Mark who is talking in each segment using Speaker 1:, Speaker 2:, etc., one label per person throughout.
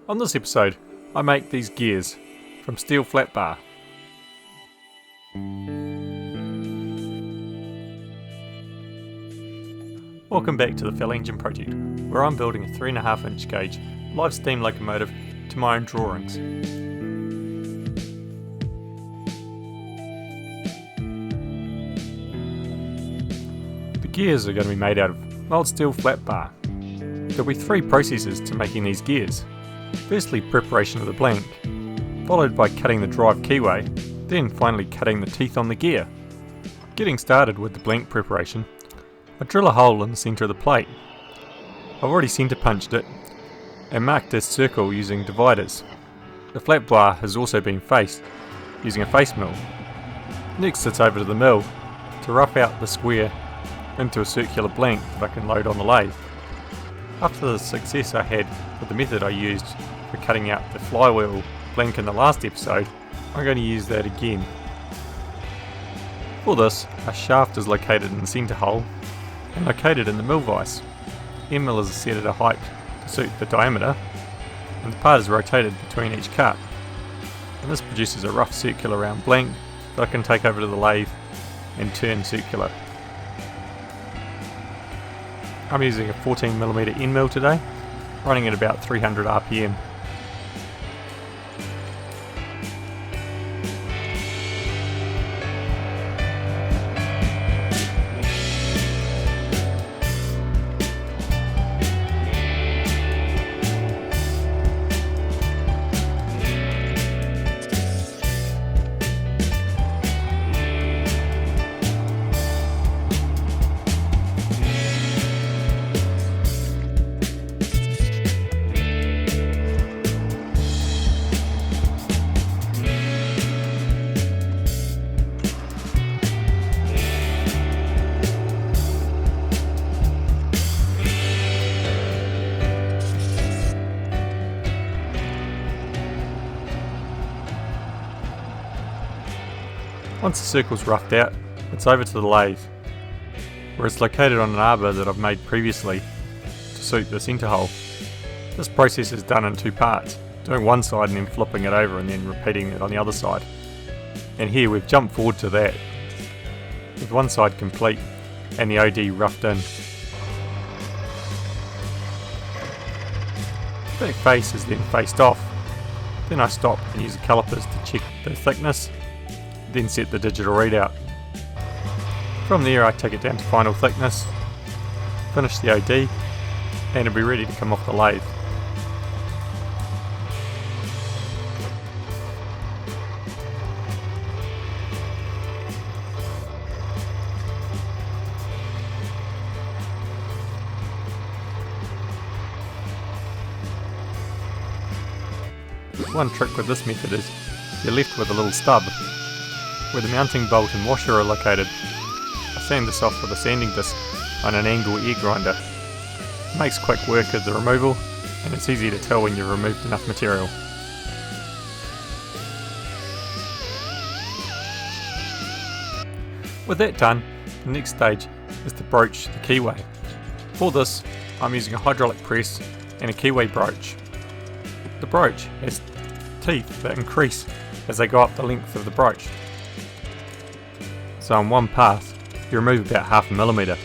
Speaker 1: On this episode, I make these gears from steel flat bar. Welcome back to the Fell Engine project, where I'm building a 3.5 inch gauge live steam locomotive to my own drawings. The gears are going to be made out of mild steel flat bar. There'll be 3 processes to making these gears. Firstly, preparation of the blank, followed by cutting the drive keyway, then finally cutting the teeth on the gear. Getting started with the blank preparation, I drill a hole in the centre of the plate. I've already centre punched it and marked this circle using dividers. The flat bar has also been faced using a face mill. Next it's over to the mill to rough out the square into a circular blank that I can load on the lathe. After the success I had with the method I used for cutting out the flywheel blank in the last episode, I'm going to use that again. For this, a shaft is located in the centre hole and located in the mill vise. End mill is set at a height to suit the diameter, and the part is rotated between each cut. And this produces a rough circular round blank that I can take over to the lathe and turn circular. I'm using a 14mm end mill today, running at about 300 RPM. Once the circle's roughed out, it's over to the lathe, where it's located on an arbor that I've made previously to suit the centre hole. This process is done in 2 parts, doing one side and then flipping it over and then repeating it on the other side. And here we've jumped forward to that, with one side complete and the OD roughed in. The back face is then faced off. Then I stop and use the calipers to check the thickness, then set the digital readout. From there I take it down to final thickness, finish the OD, and it'll be ready to come off the lathe. One trick with this method is you're left with a little stub where the mounting bolt and washer are located. I sand this off with a sanding disc on an angle air grinder. It makes quick work of the removal, and it's easy to tell when you've removed enough material. With that done, the next stage is to broach the keyway. For this, I'm using a hydraulic press and a keyway broach. The broach has teeth that increase as they go up the length of the broach. So on one pass, you remove about 0.5 mm.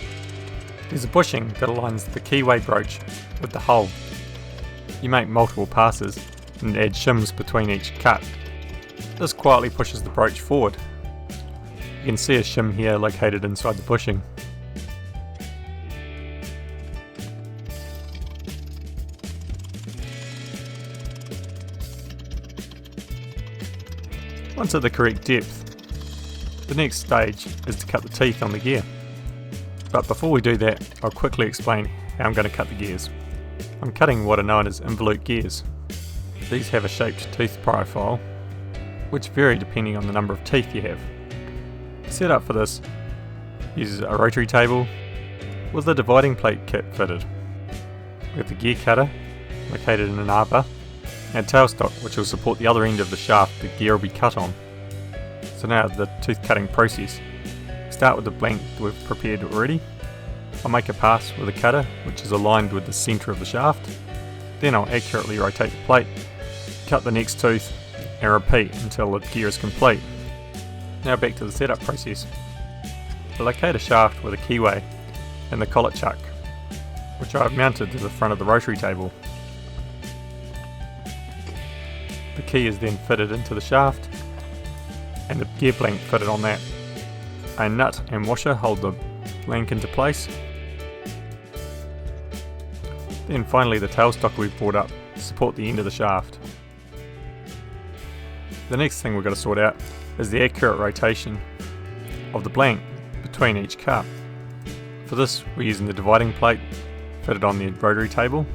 Speaker 1: There's a bushing that aligns the keyway broach with the hole. You make multiple passes and add shims between each cut. This quietly pushes the broach forward. You can see a shim here located inside the bushing. Once at the correct depth, the next stage is to cut the teeth on the gear. But before we do that, I'll quickly explain how I'm going to cut the gears. I'm cutting what are known as involute gears. These have a shaped tooth profile, which vary depending on the number of teeth you have. The setup for this uses a rotary table with a dividing plate kit fitted. We have the gear cutter, located in an arbor, and tailstock which will support the other end of the shaft the gear will be cut on. So now the tooth cutting process. Start with the blank that we've prepared already. I'll make a pass with a cutter which is aligned with the centre of the shaft. Then I'll accurately rotate the plate, cut the next tooth, and repeat until the gear is complete. Now back to the setup process. I locate a shaft with a keyway and the collet chuck, which I have mounted to the front of the rotary table. The key is then fitted into the shaft and the gear blank fitted on that. A nut and washer hold the blank into place. Then finally the tailstock we've brought up to support the end of the shaft. The next thing we've got to sort out is the accurate rotation of the blank between each cut. For this we're using the dividing plate fitted on the rotary table.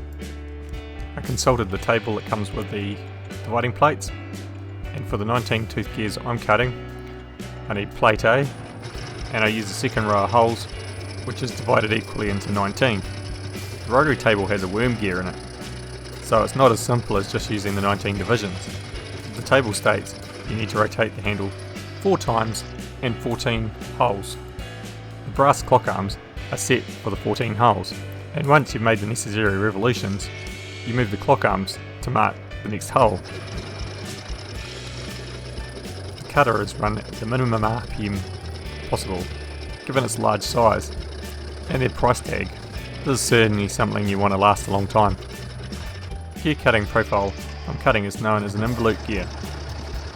Speaker 1: I consulted the table that comes with the dividing plates, and for the 19 tooth gears I'm cutting I need plate A, and I use the second row of holes which is divided equally into 19. The rotary table has a worm gear in it, so it's not as simple as just using the 19 divisions. The table states you need to rotate the handle 4 times and 14 holes. The brass clock arms are set for the 14 holes, and once you've made the necessary revolutions, you move the clock arms to mark the next hole. The cutter is run at the minimum RPM possible, given its large size and their price tag. This is certainly something you want to last a long time. The gear cutting profile I'm cutting is known as an involute gear,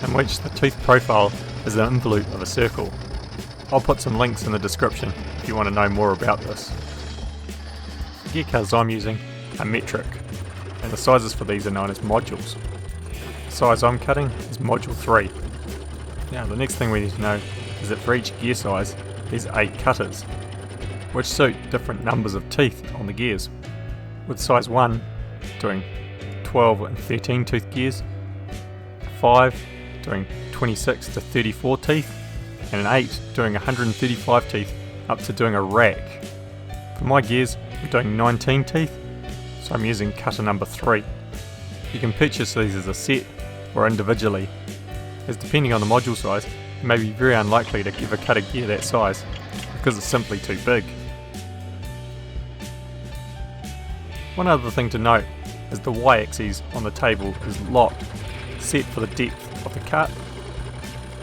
Speaker 1: in which the tooth profile is the involute of a circle. I'll put some links in the description if you want to know more about this. The gear cutters I'm using are metric, and the sizes for these are known as modules. The size I'm cutting is module 3. Now the next thing we need to know is that for each gear size there's 8 cutters, which suit different numbers of teeth on the gears, with size 1 doing 12 and 13 tooth gears, 5 doing 26 to 34 teeth, and an 8 doing 135 teeth up to doing a rack. For my gears we're doing 19 teeth, so I'm using cutter number 3. You can purchase these as a set or individually, as depending on the module size it may be very unlikely to ever cut a gear that size because it's simply too big. One other thing to note is the y-axis on the table is locked, set for the depth of the cut,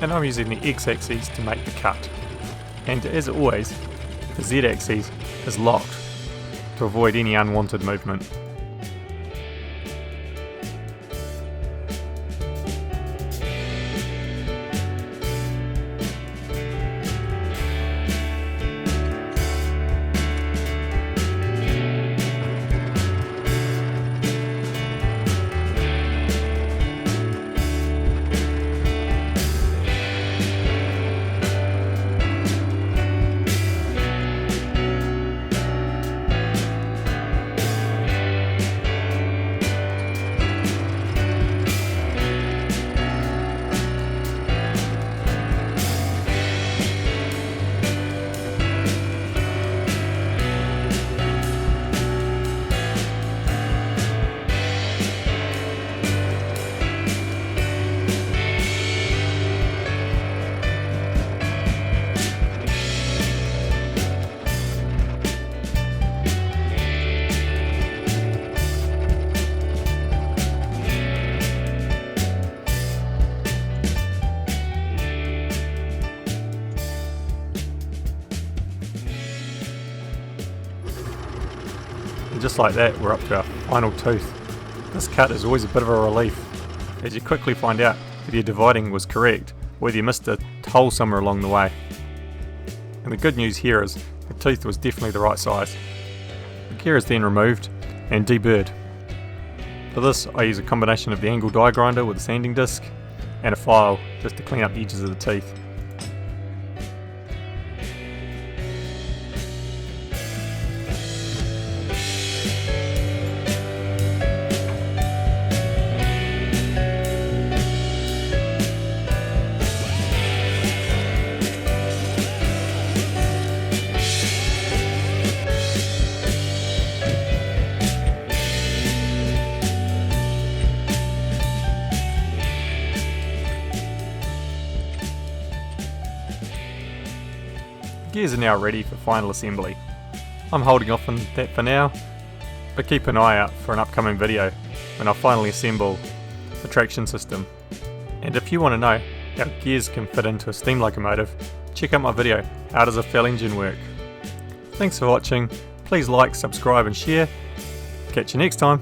Speaker 1: and I'm using the x-axis to make the cut. And as always, the z-axis is locked to avoid any unwanted movement. And just like that, we're up to our final tooth. This cut is always a bit of a relief, as you quickly find out if your dividing was correct or whether you missed a hole somewhere along the way. And the good news here is the tooth was definitely the right size. The gear is then removed and deburred. For this I use a combination of the angle die grinder with a sanding disc and a file just to clean up the edges of the teeth. Gears are now ready for final assembly. I'm holding off on that for now, but keep an eye out for an upcoming video when I finally assemble the traction system. And if you want to know how gears can fit into a steam locomotive, check out my video, How Does a Fell Engine Work? Thanks for watching, please like, subscribe and share. Catch you next time.